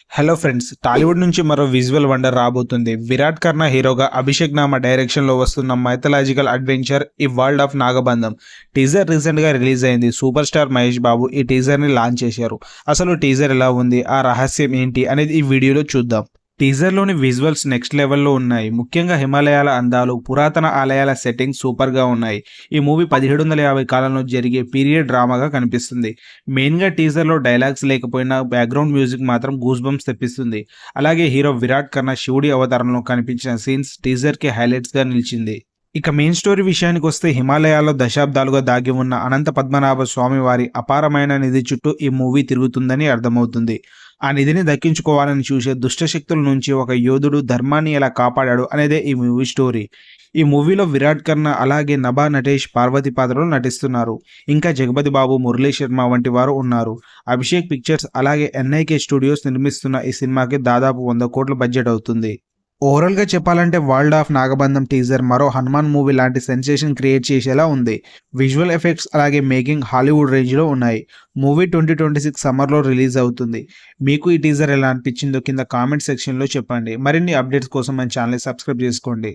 Hello friends, Tollywood నుంచి మరో visual wonder రాబోతుంది. విరాట్ కర్ణ హీరోగా అభిషేక్ నామ డైరెక్షన్లో వస్తున్న మైథలాజికల్ అడ్వెంచర్ ఈ వరల్డ్ ఆఫ్ నాగబంధం టీజర్ రీసెంట్గా రిలీజ్ అయింది. సూపర్ స్టార్ మహేష్ బాబు ఈ టీజర్ని లాంచ్ చేశారు. అసలు టీజర్ ఎలా ఉంది, ఆ రహస్యం ఏంటి అనేది ఈ వీడియోలో చూద్దాం. టీజర్లోని విజువల్స్ నెక్స్ట్ లెవెల్లో ఉన్నాయి. ముఖ్యంగా హిమాలయాల అందాలు, పురాతన ఆలయాల సెట్టింగ్ సూపర్గా ఉన్నాయి. ఈ మూవీ 1750 కాలంలో జరిగే పీరియడ్ డ్రామాగా కనిపిస్తుంది. మెయిన్గా టీజర్లో డైలాగ్స్ లేకపోయినా బ్యాక్గ్రౌండ్ మ్యూజిక్ మాత్రం గూస్ బంప్స్ తెప్పిస్తుంది. అలాగే హీరో విరాట్ కర్ణ శివుడి అవతారంలో కనిపించిన సీన్స్ టీజర్కి హైలైట్స్గా నిలిచింది. ఇక మెయిన్ స్టోరీ విషయానికి వస్తే, హిమాలయాల్లో దశాబ్దాలుగా దాగి ఉన్న అనంత పద్మనాభ స్వామి వారి అపారమైన నిధి చుట్టూ ఈ మూవీ తిరుగుతుందని అర్థమవుతుంది. ఆ నిధిని దక్కించుకోవాలని చూసే దుష్టశక్తుల నుంచి ఒక యోధుడు ధర్మాన్ని ఎలా కాపాడాడు అనేదే ఈ మూవీ స్టోరీ. ఈ మూవీలో విరాట్ కర్ణ అలాగే నభా నటేష్ పార్వతి పాత్రలో నటిస్తున్నారు. ఇంకా జగపతి బాబు, మురళీ శర్మ వంటి వారు ఉన్నారు. అభిషేక్ పిక్చర్స్ అలాగే ఎన్ఐకే స్టూడియోస్ నిర్మిస్తున్న ఈ సినిమాకి దాదాపు 100 కోట్ల బడ్జెట్ అవుతుంది. ఓవరాల్గా చెప్పాలంటే వరల్డ్ ఆఫ్ నాగబంధం టీజర్ మరో హనుమాన్ మూవీ లాంటి సెన్సేషన్ క్రియేట్ చేసేలా ఉంది. విజువల్ ఎఫెక్ట్స్ అలాగే మేకింగ్ హాలీవుడ్ రేంజ్లో ఉన్నాయి. మూవీ 2026 సమ్మర్లో రిలీజ్ అవుతుంది. మీకు ఈ టీజర్ ఎలా అనిపించిందో కింద కామెంట్ సెక్షన్లో చెప్పండి. మరిన్ని అప్డేట్స్ కోసం మన ఛానల్ని సబ్స్క్రైబ్ చేసుకోండి.